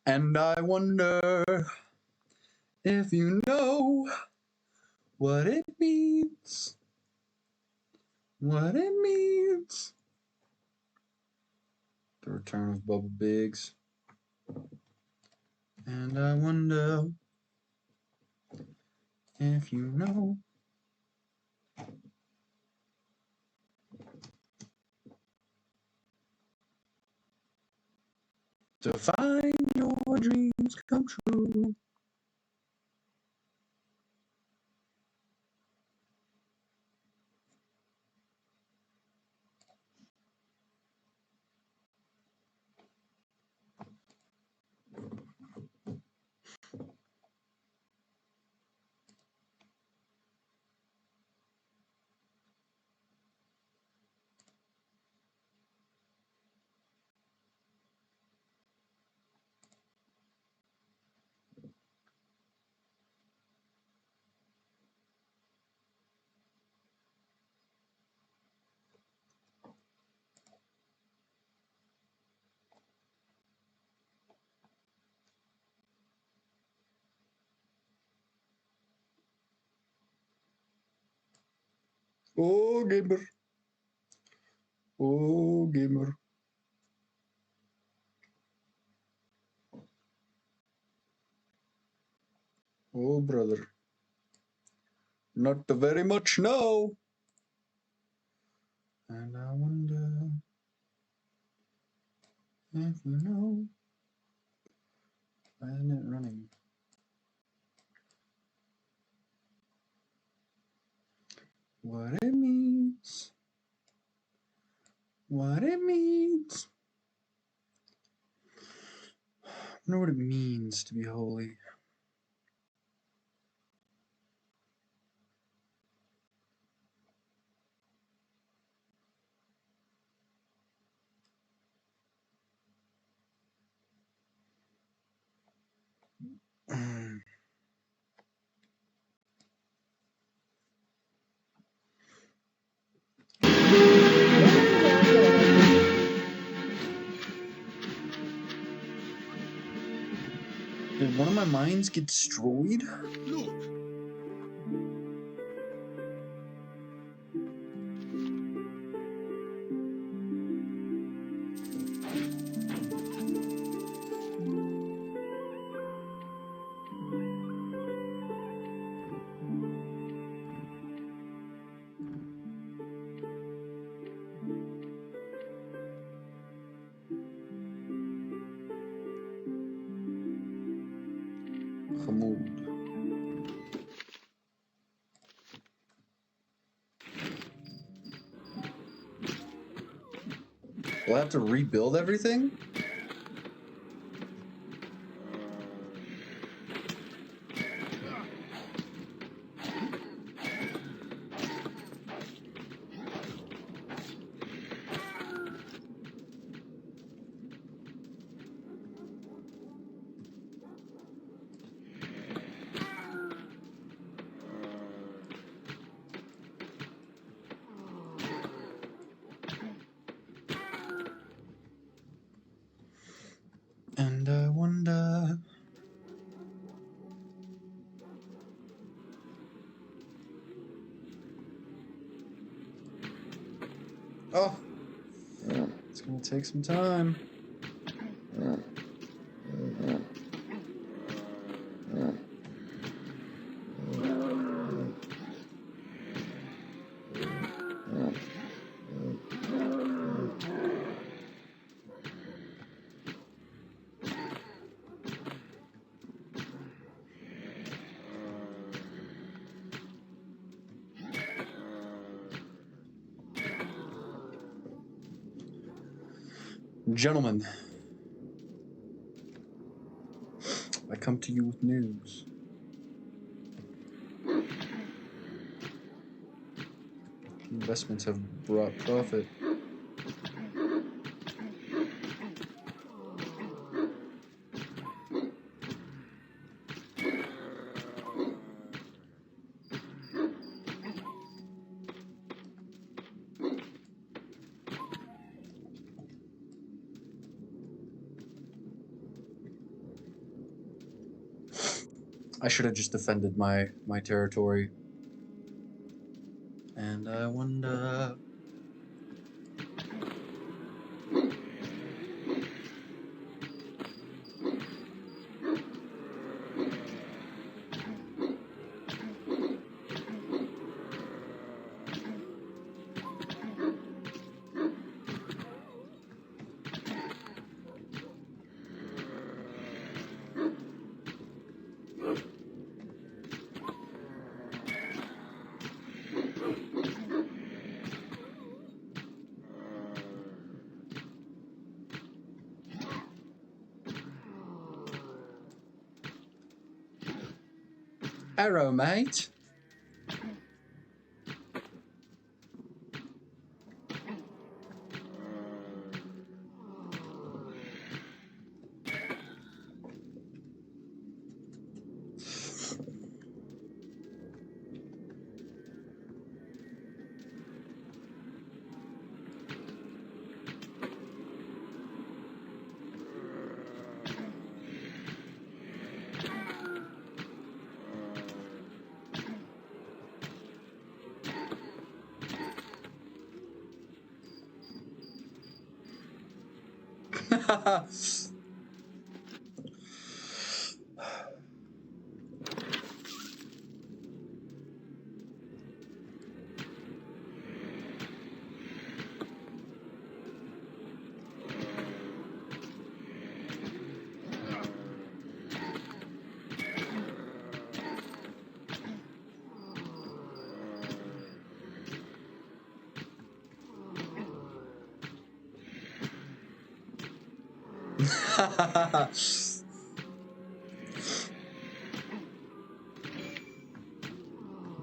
And I wonder if you know what it means. What it means. The return of Bubba Biggs. And I wonder if you know. To find your dreams come true. Oh, gamer. Oh, gamer. Oh, brother. Not very much now. And I wonder if you know. Why isn't it running? What it means. What it means. I wonder what it means to be holy. Did one of my mines get destroyed? Look. Hamoud. Will I have to rebuild everything? And I wonder. Oh, it's gonna take some time. Gentlemen, I come to you with news. Investments have brought profit. I should have just defended my territory. And I wonder... Arrow, mate.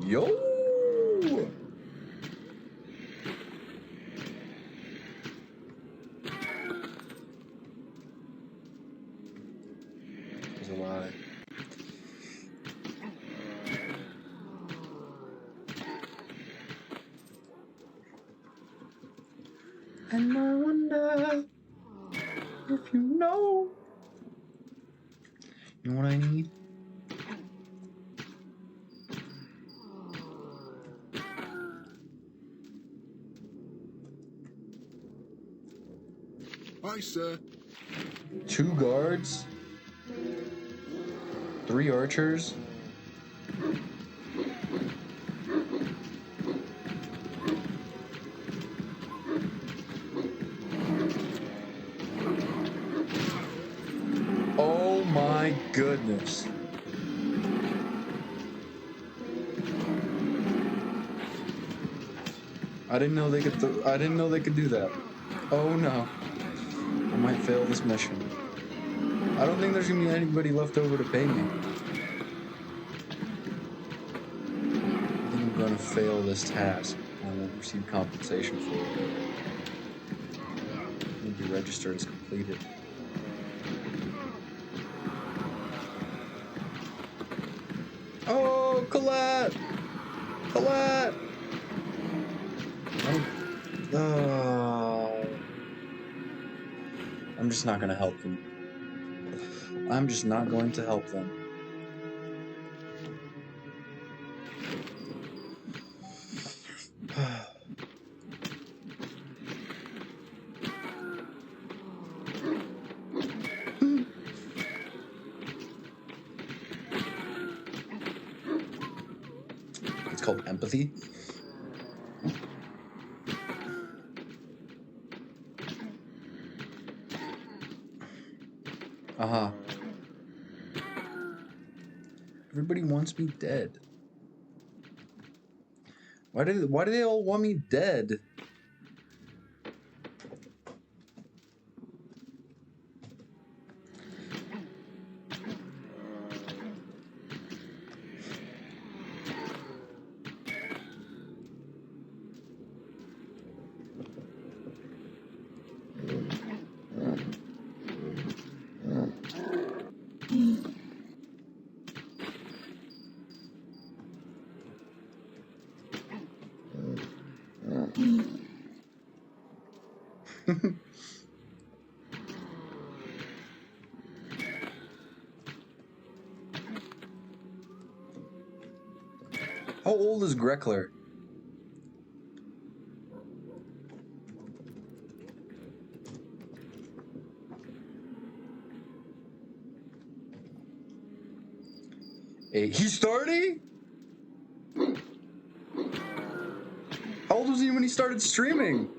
Yo! There's a lie. And I wonder if you know. You know what I need? Hi, sir. 2 guards, 3 archers. Oh my goodness. I didn't know they could do that. Oh no. I might fail this mission. I don't think there's gonna be anybody left over to pay me. I think I'm gonna fail this task and I won't receive compensation for it. It won't be registered as completed. Oh, Colette! Colette! I'm just not gonna help them. I'm just not going to help them. It's called empathy. Uh-huh. Everybody wants me dead. Why do they all want me dead? How old is Greckler? He's 30? How old was he when he started streaming?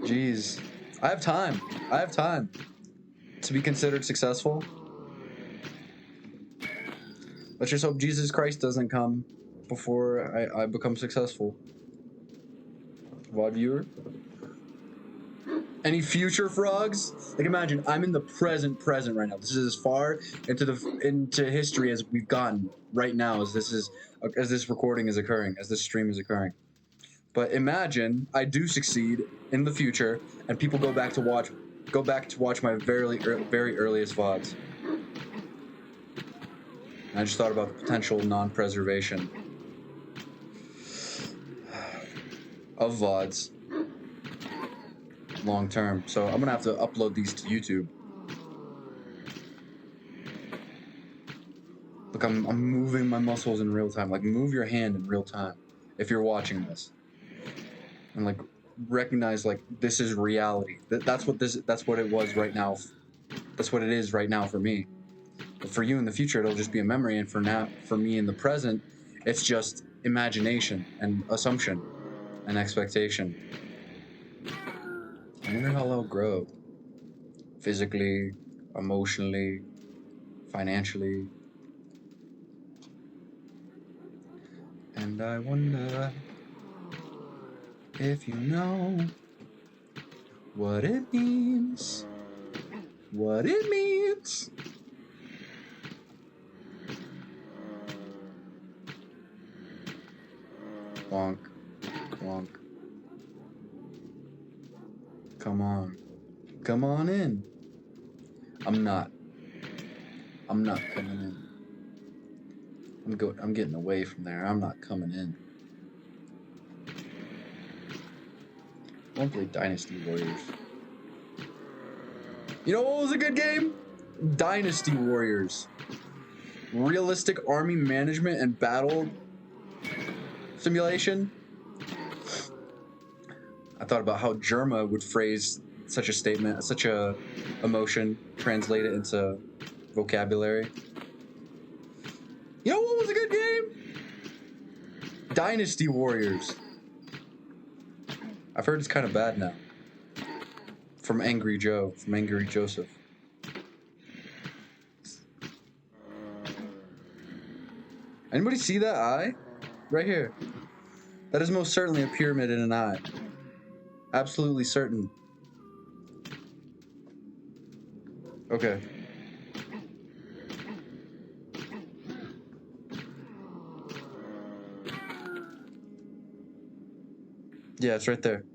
Jeez. I have time. I have time to be considered successful. Let's just hope Jesus Christ doesn't come before I become successful. VOD viewer? Any future frogs? Like, imagine I'm in the present right now. This is as far into history as we've gotten right now, as this recording is occurring, as this stream is occurring. But imagine I do succeed in the future, and people go back to watch my very earliest VODs. And I just thought about the potential non-preservation of VODs long term. So I'm gonna have to upload these to YouTube. Look, I'm moving my muscles in real time. Like, move your hand in real time if you're watching this, and like recognize like this is reality. That's what it was right now. That's what it is right now for me. But for you in the future, it'll just be a memory, and for me in the present, it's just imagination and assumption and expectation. I wonder how I'll grow. Physically, emotionally, financially. And I wonder if you know what it means. What it means. Bonk. Bonk. Come on. Come on in. I'm not coming in. I'm getting away from there. I'm not coming in. I won't play Dynasty Warriors. You know what was a good game? Dynasty Warriors. Realistic army management and battle simulation. I thought about how Germa would phrase such a statement, such a emotion, translate it into vocabulary. You know what was a good game? Dynasty Warriors. I've heard it's kind of bad now. From Angry Joseph. Anybody see that eye? Right here. That is most certainly a pyramid in an eye. Absolutely certain. Okay. Yeah, it's right there.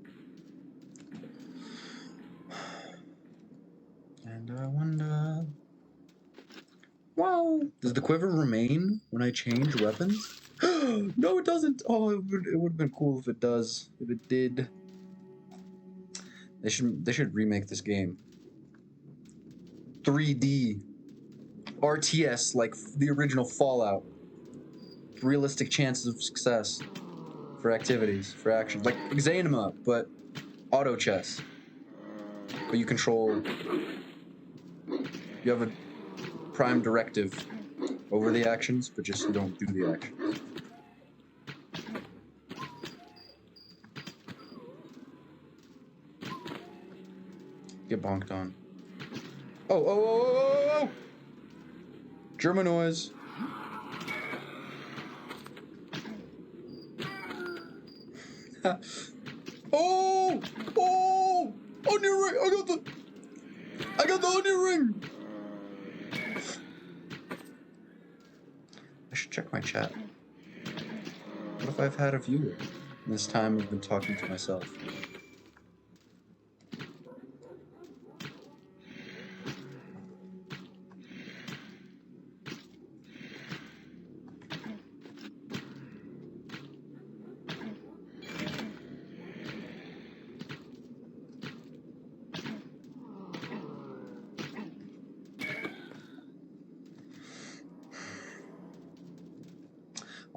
And I wonder... Wow! Does the quiver remain when I change weapons? No, it doesn't! Oh, it would have been cool if it does. If it did. They should remake this game. 3D. RTS, like the original Fallout. Realistic chances of success. For activities, for actions. Like Xanima, but auto chess. But you control... You have a prime directive over the actions, but just you don't do the actions. Get bonked on. Oh! German noise. Oh! Onion ring! I got the onion ring! I should check my chat. What if I've had a viewer? And this time I've been talking to myself.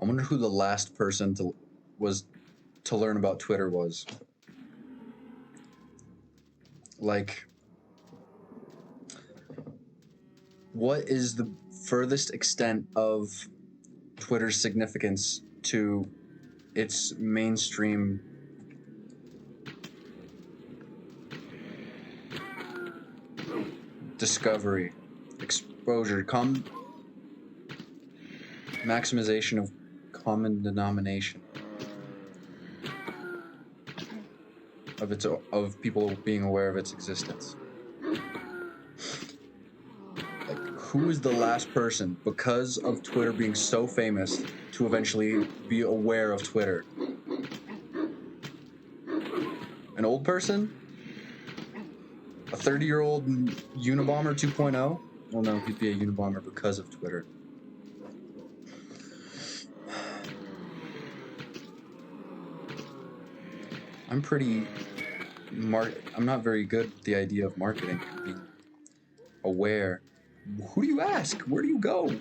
I wonder who the last person to learn about Twitter was. Like, what is the furthest extent of Twitter's significance to its mainstream discovery, exposure, maximization of common denomination of people being aware of its existence? Like, who is the last person, because of Twitter being so famous, to eventually be aware of Twitter? An old person? A 30-year-old Unabomber 2.0? Well, no, he'd be a Unabomber because of Twitter. I'm not very good at the idea of marketing, being aware. Who do you ask? Where do you go?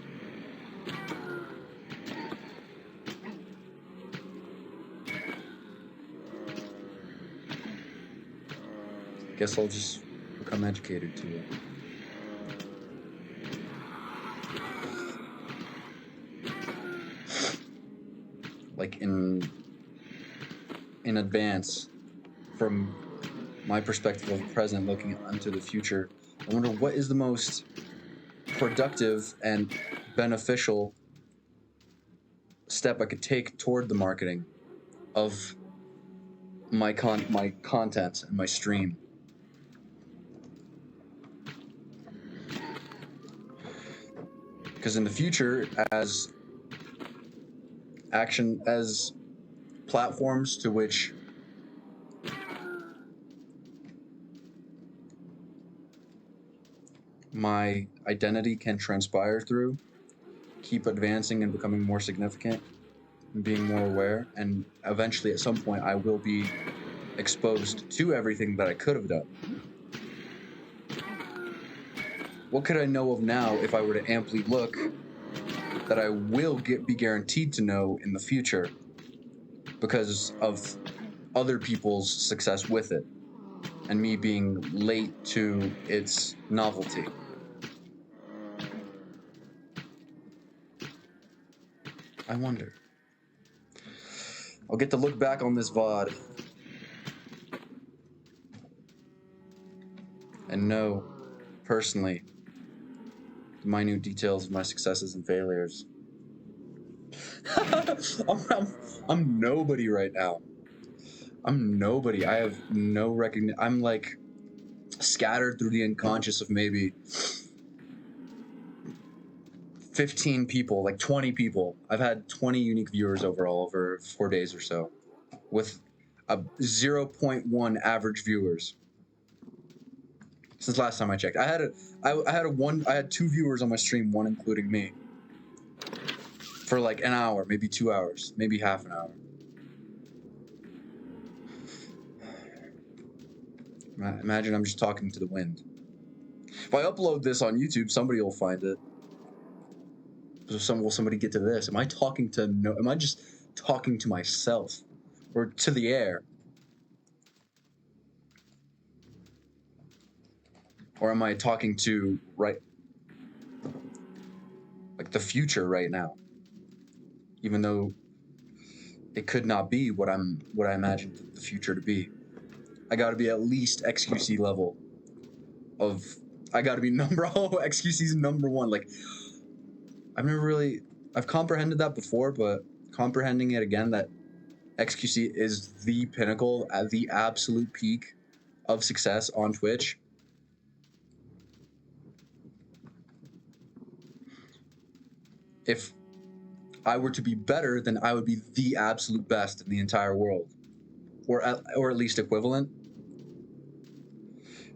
Guess I'll just become educated to it. Like in advance, from my perspective of the present, looking into the future, I wonder what is the most productive and beneficial step I could take toward the marketing of my content and my stream. Because in the future, as platforms to which my identity can transpire through, keep advancing and becoming more significant and being more aware, and eventually at some point I will be exposed to everything that I could have done. What could I know of now if I were to amply look that I will be guaranteed to know in the future because of other people's success with it and me being late to its novelty? I wonder. I'll get to look back on this VOD and know personally the minute details of my successes and failures. I'm nobody right now. I'm nobody. I have no recognition. I'm like scattered through the unconscious of maybe 15 people, like 20 people. I've had 20 unique viewers overall over 4 days or so, with a 0.1 average viewers since last time I checked. I had 2 viewers on my stream, one including me, for like an hour, maybe 2 hours, maybe half an hour. Imagine I'm just talking to the wind. If I upload this on YouTube, somebody will find it. Will somebody get to this? Am I just talking to myself or to the air? Or am I talking to like the future right now? Even though it could not be what I imagined the future to be. I gotta be at least XQC level of, I gotta be XQC's number 1. Like, I've comprehended that before, but comprehending it again, that XQC is the pinnacle, at the absolute peak of success on Twitch. If I were to be better, then I would be the absolute best in the entire world, or at least equivalent.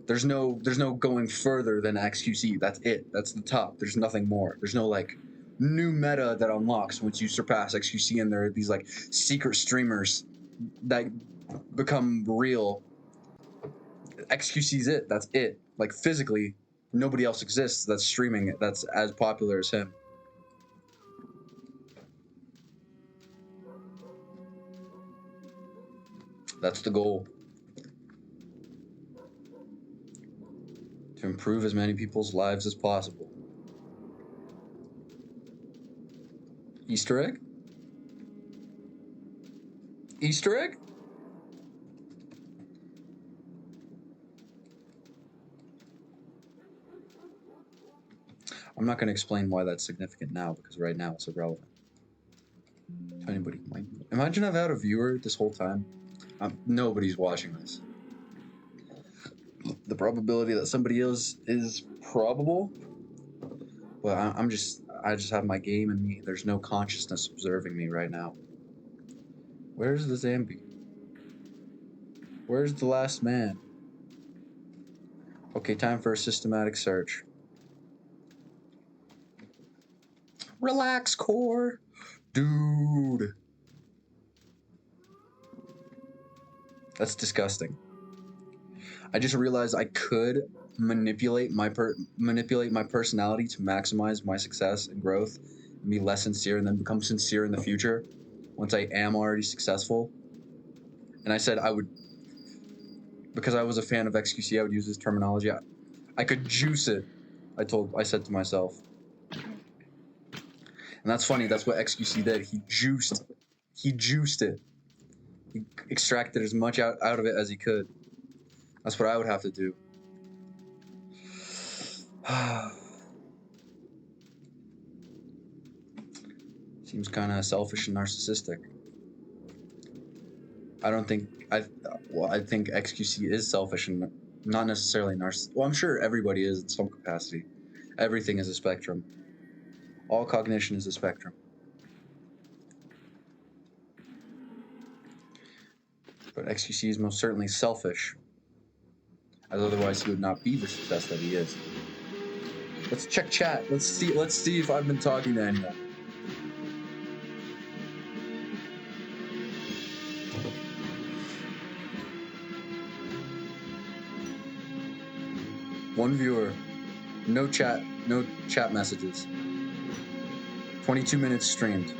There's no going further than XQC. That's it. That's the top. There's nothing more. There's no like new meta that unlocks once you surpass XQC, and there are these like secret streamers that become real. XQC's it. That's it. Like, physically, nobody else exists that's streaming it that's as popular as him. That's the goal. To improve as many people's lives as possible. Easter egg? Easter egg? I'm not going to explain why that's significant now, because right now it's irrelevant to anybody. Imagine I've had a viewer this whole time. Nobody's watching this. The probability that somebody else is probable, but I just have my game in me. There's no consciousness observing me right now. Where's the Zambi? Where's the last man? Okay, time for a systematic search. Relax, core. Dude. That's disgusting. I just realized I could manipulate my personality to maximize my success and growth and be less sincere and then become sincere in the future once I am already successful. And I said I would, because I was a fan of XQC, I would use this terminology. I could juice it. I said to myself. And that's funny, that's what XQC did. He juiced it. He extracted as much out of it as he could. That's what I would have to do. Seems kind of selfish and narcissistic. I think XQC is selfish and not necessarily narcissistic. Well, I'm sure everybody is in some capacity. Everything is a spectrum. All cognition is a spectrum. But XQC is most certainly selfish, as otherwise he would not be the success that he is. Let's check chat. Let's see if I've been talking to anyone. One viewer. No chat messages. 22 minutes streamed.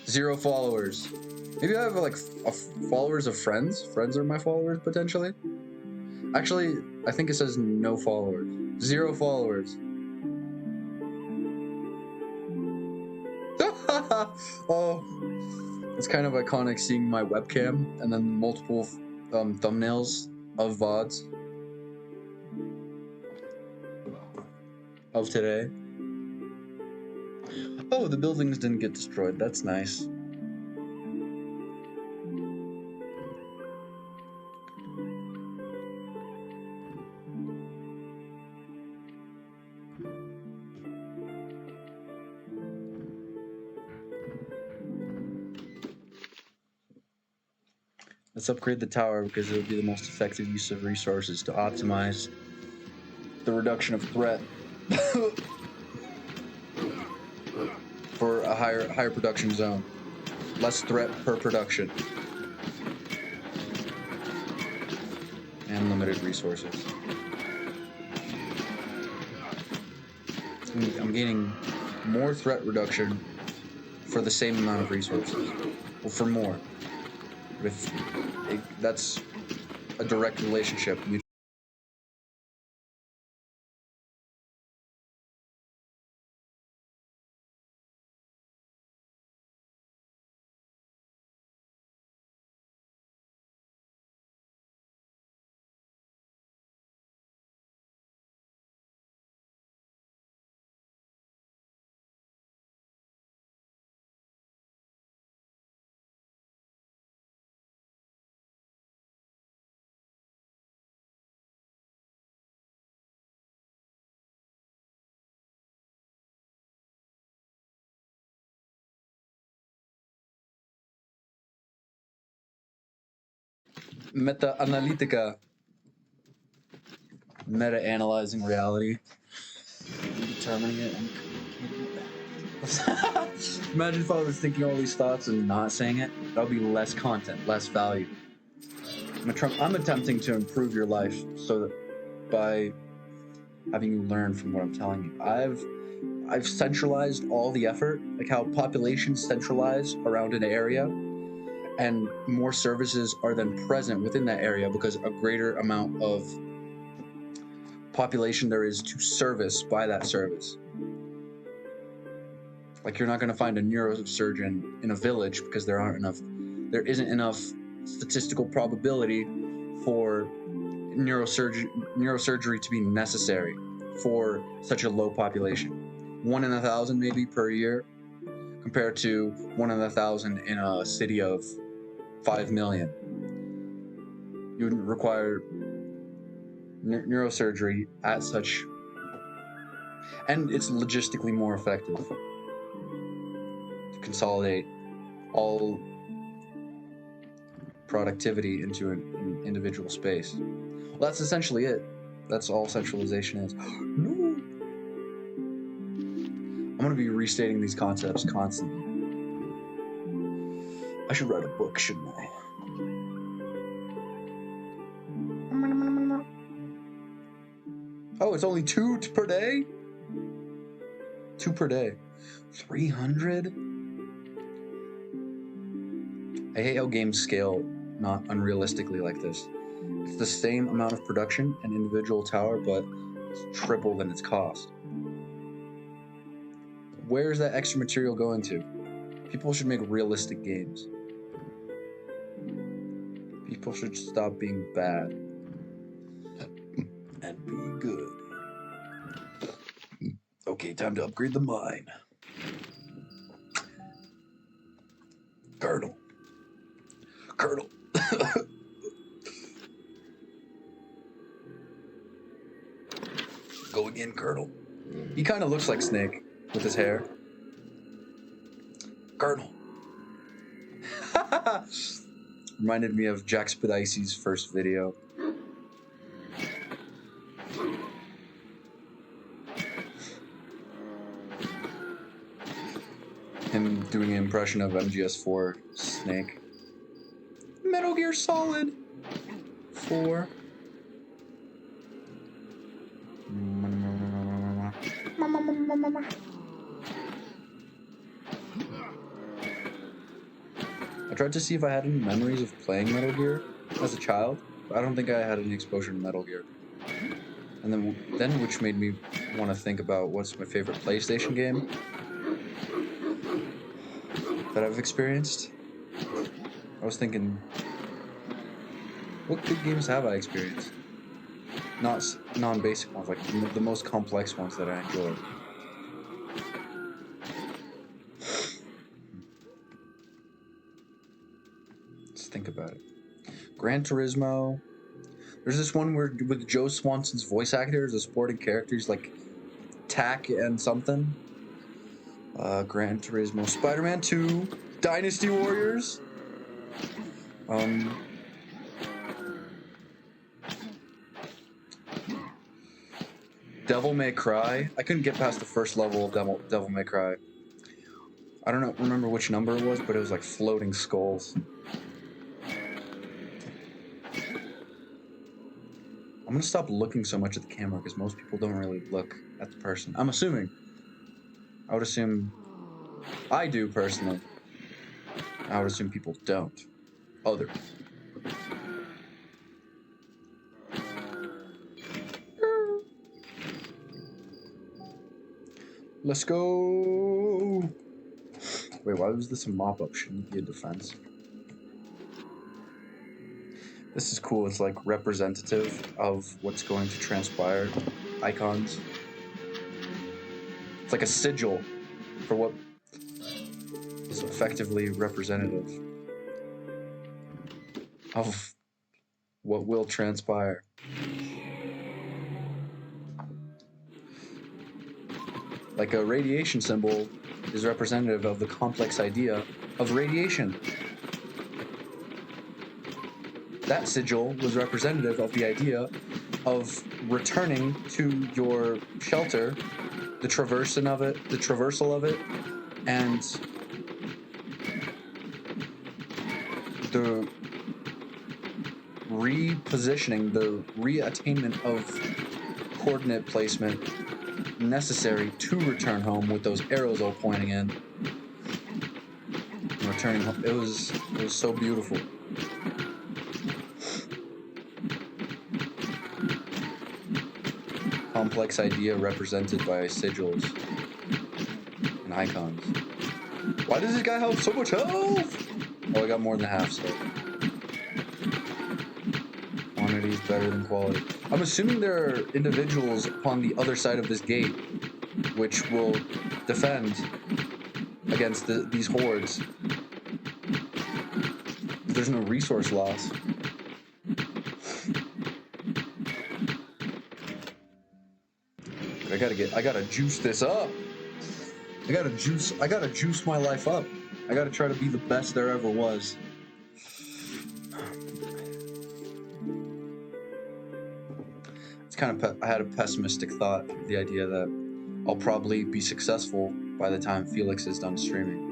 0 followers. Maybe I have like followers of friends. Friends are my followers potentially. Actually, I think it says no followers. 0 followers. Oh, it's kind of iconic seeing my webcam and then multiple thumbnails of VODs of today. Oh, the buildings didn't get destroyed. That's nice. Let's upgrade the tower because it would be the most effective use of resources to optimize the reduction of threat for a higher production zone. Less threat per production. And limited resources. I'm gaining more threat reduction for the same amount of resources. Well, for more. That's a direct relationship. Meta-analytica. Meta-analyzing reality. Determining it and imagine if I was thinking all these thoughts and not saying it. That would be less content, less value. I'm attempting to improve your life so that by having you learn from what I'm telling you. I've centralized all the effort, like how populations centralize around an area, and more services are then present within that area because a greater amount of population there is to service by that service. Like, you're not going to find a neurosurgeon in a village because there isn't enough statistical probability for neurosurgery to be necessary for such a low population. 1 in 1,000 maybe per year, compared to 1 in 1,000 in a city of 5 million. You would require neurosurgery at such, and it's logistically more effective to consolidate all productivity into an individual space. Well, that's essentially it. That's all centralization is. No! I'm going to be restating these concepts constantly. I should write a book, shouldn't I? Oh, it's only 2 per day? 2 per day. 300? I hate how games scale not unrealistically like this. It's the same amount of production and individual tower, but it's triple than its cost. Where's that extra material going to? People should make realistic games. People should stop being bad and be good. Okay, time to upgrade the mine. Colonel. Go again, Colonel. He kind of looks like Snake with his hair. Colonel. Reminded me of Jack Spadice's first video. Him doing an impression of MGS4 Snake. Metal Gear Solid 4. I tried to see if I had any memories of playing Metal Gear as a child, but I don't think I had any exposure to Metal Gear. And then which made me want to think about what's my favorite PlayStation game that I've experienced. I was thinking, what good games have I experienced? Not non-basic ones, like the most complex ones that I enjoyed. Let's think about it. Gran Turismo. There's this one where with Joe Swanson's voice actor as a supporting character, he's like Tack and something. Gran Turismo. Spider-Man 2. Dynasty Warriors. Devil May Cry. I couldn't get past the first level of Devil May Cry. I don't remember which number it was, but it was like floating skulls. I'm gonna stop looking so much at the camera because most people don't really look at the person. I'm assuming. I would assume I do personally. I would assume people don't. Others. Let's go. Wait, why was this a mop-up? Shouldn't it be a defense? This is cool. It's like representative of what's going to transpire. Icons. It's like a sigil for what is effectively representative of what will transpire. Like a radiation symbol is representative of the complex idea of radiation. That sigil was representative of the idea of returning to your shelter, the traversal of it, and the repositioning, the reattainment of coordinate placement necessary to return home with those arrows all pointing in. and returning home. It was so beautiful. Complex idea represented by sigils and icons. Why does this guy have so much health? Oh, I got more than half, so. Quantity is better than quality. I'm assuming there are individuals upon the other side of this gate which will defend against these hordes. There's no resource loss. I gotta juice this up. I gotta juice my life up. I gotta try to be the best there ever was. It's kind of, I had a pessimistic thought, the idea that I'll probably be successful by the time Felix is done streaming.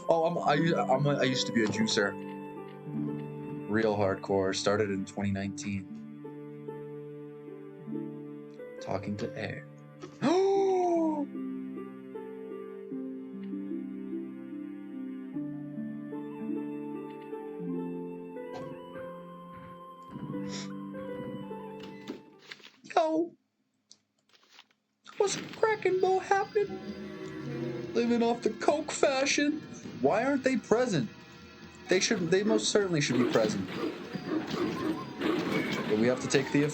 Oh, I used to be a juicer. Real hardcore. Started in 2019. Talking to air. Yo, what's cracking, Bo, happening? Living off the coke fashion. Why aren't they present? They most certainly should be present. But we have to take the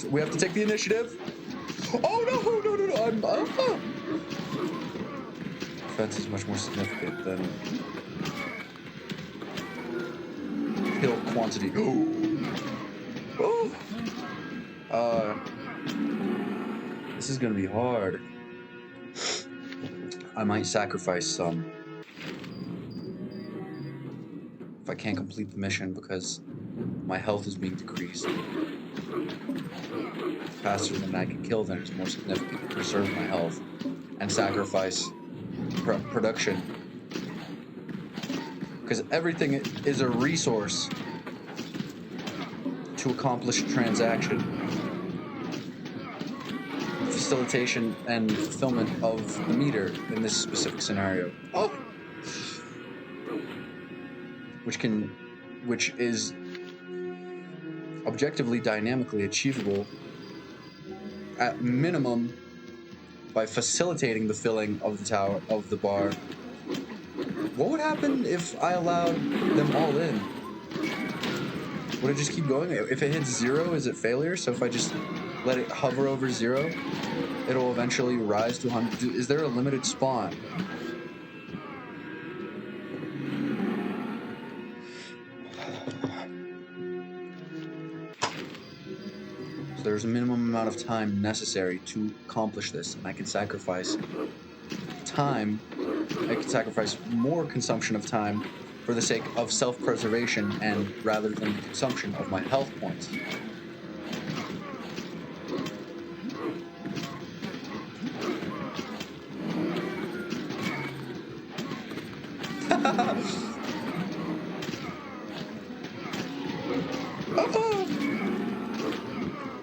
initiative. Oh no! I'm Defense is much more significant than kill quantity. This is gonna be hard. I might sacrifice some if I can't complete the mission because my health is being decreased faster than I can kill. Then it's more significant to preserve my health and sacrifice production, because everything is a resource to accomplish a transaction. Facilitation and fulfillment of the meter in this specific scenario. Oh! Which is objectively dynamically achievable at minimum by facilitating the filling of the bar. What would happen if I allowed them all in? Would it just keep going? If it hits 0, is it failure? So if I just let it hover over 0, it'll eventually rise to 100. Is there a limited spawn? So there's a minimum amount of time necessary to accomplish this, and I can sacrifice time. I can sacrifice more consumption of time for the sake of self-preservation and rather than the consumption of my health points.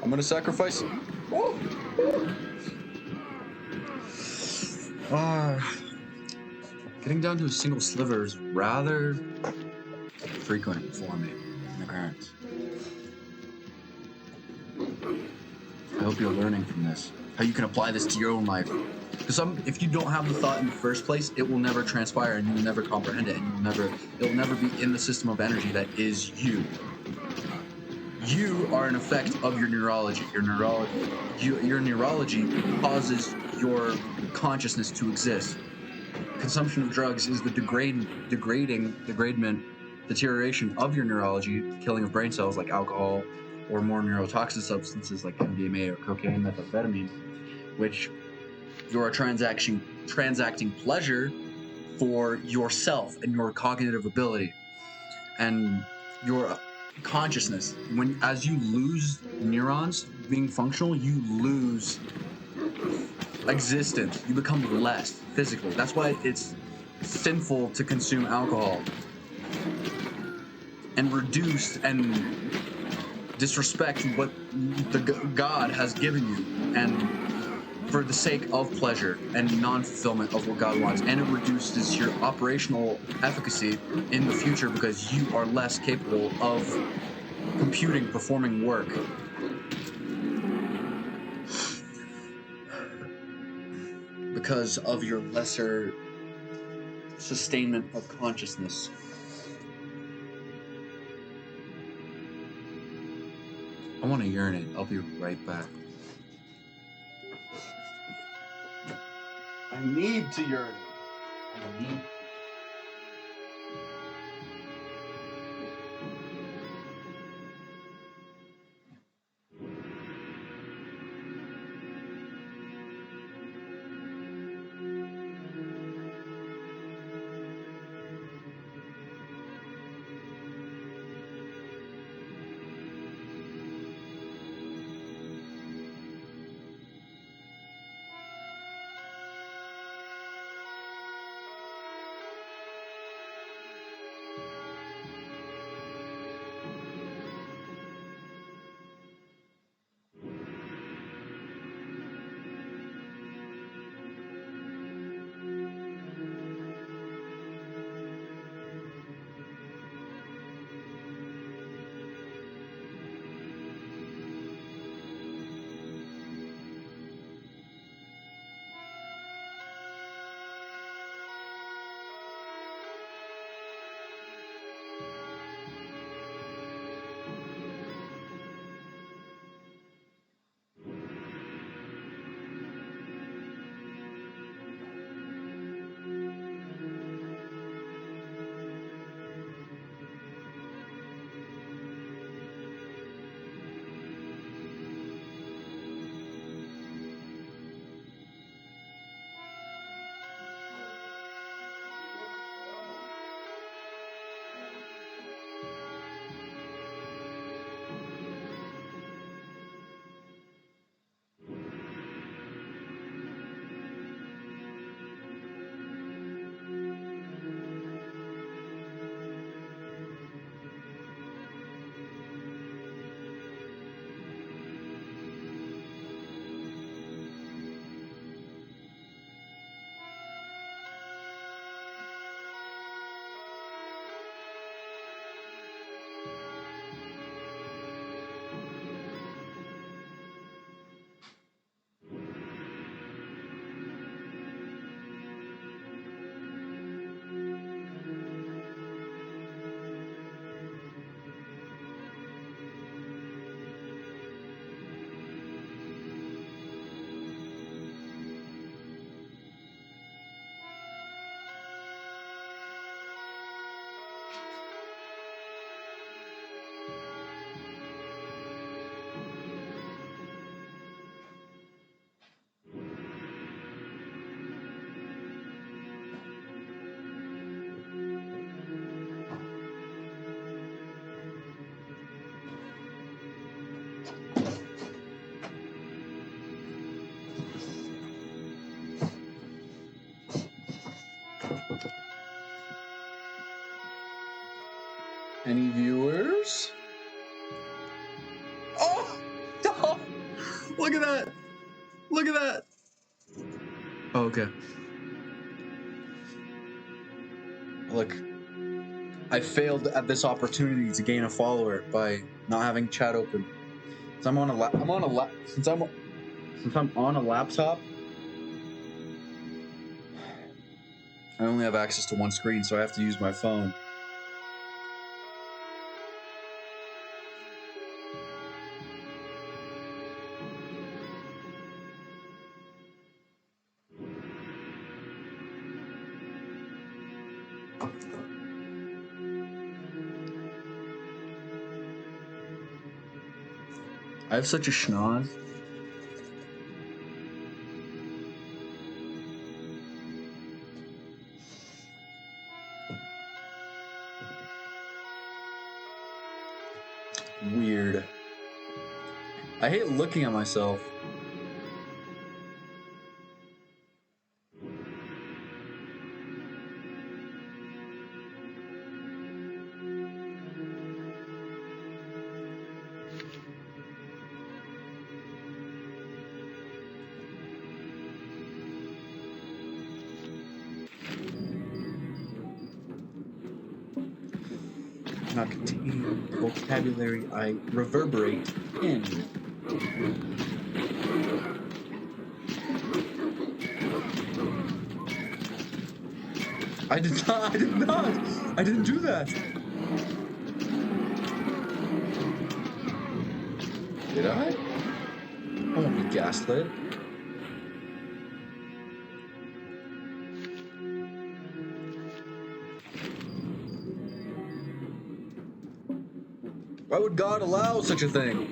I'm gonna sacrifice. Getting down to a single sliver is rather frequent for me in occurrence. I hope you're learning from this, how you can apply this to your own life. Because if you don't have the thought in the first place, it will never transpire, and you will never comprehend it, and it will never be in the system of energy that is you. You are an effect of your neurology. Your neurology causes your consciousness to exist. Consumption of drugs is the deterioration of your neurology, killing of brain cells like alcohol, or more neurotoxic substances like MDMA or cocaine, methamphetamine, which you're transacting pleasure for yourself and your cognitive ability and your consciousness. As you lose neurons being functional, you lose existence. You become less physically. That's why it's sinful to consume alcohol and reduce and disrespect what the God has given you and for the sake of pleasure and non-fulfillment of what God wants, and it reduces your operational efficacy in the future because you are less capable of performing work. Because of your lesser sustainment of consciousness. I want to urinate. I'll be right back. I need to urinate. I need to. Any viewers? Oh! Oh! Look at that! Look at that! Oh, okay. Look, I failed at this opportunity to gain a follower by not having chat open. So I'm on a since I'm on a laptop, I only have access to one screen, so I have to use my phone. I have such a schnoz. Weird. I hate looking at myself. cannot contain the vocabulary I reverberate in. I did not, I didn't do that! Did I? I won't be gaslit. Why would God allow such a thing?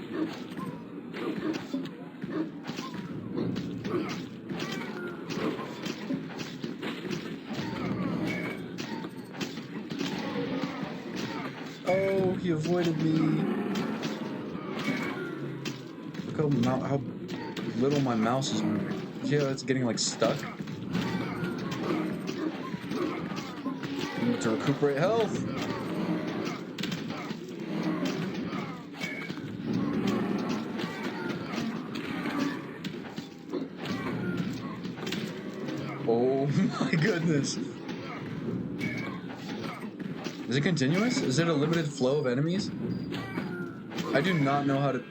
Oh, he avoided me. Look how little my mouse is moving. Yeah, it's getting like stuck. I need to recuperate health. Oh my goodness. Is it continuous? Is it a limited flow of enemies? I do not know how to...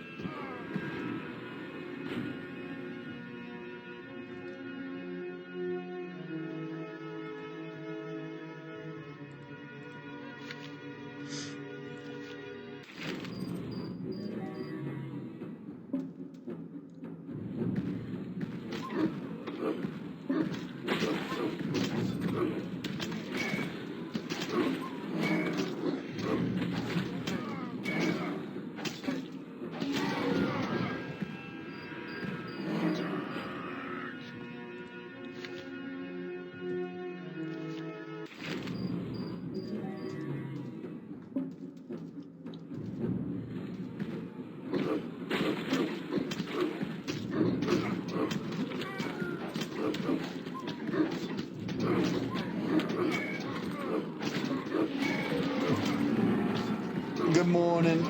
Good morning.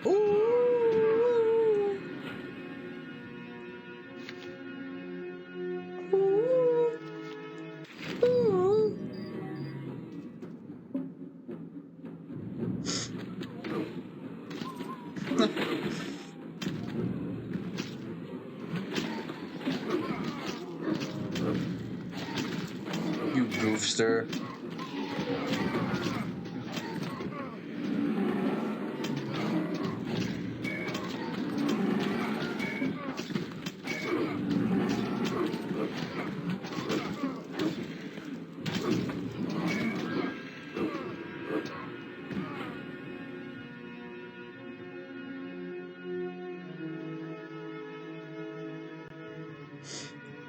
Ooh. Ooh. Ooh. You goofster.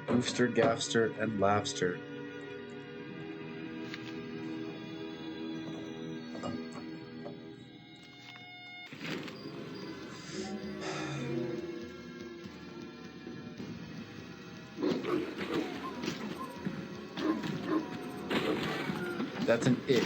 Goofster, gaffster, and laughster. That's an ick.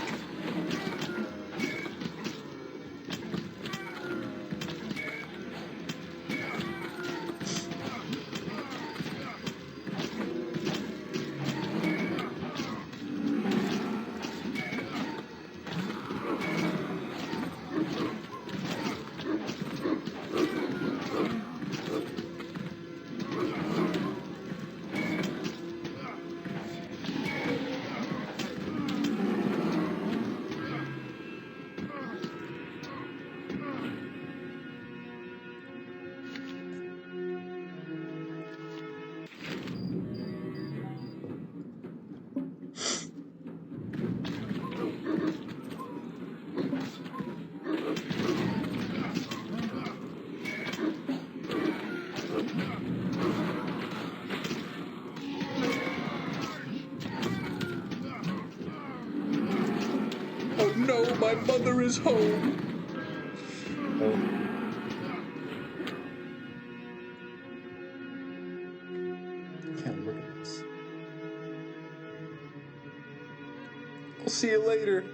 Oh no, my mother is home. Oh. Can't look at this. I'll see you later.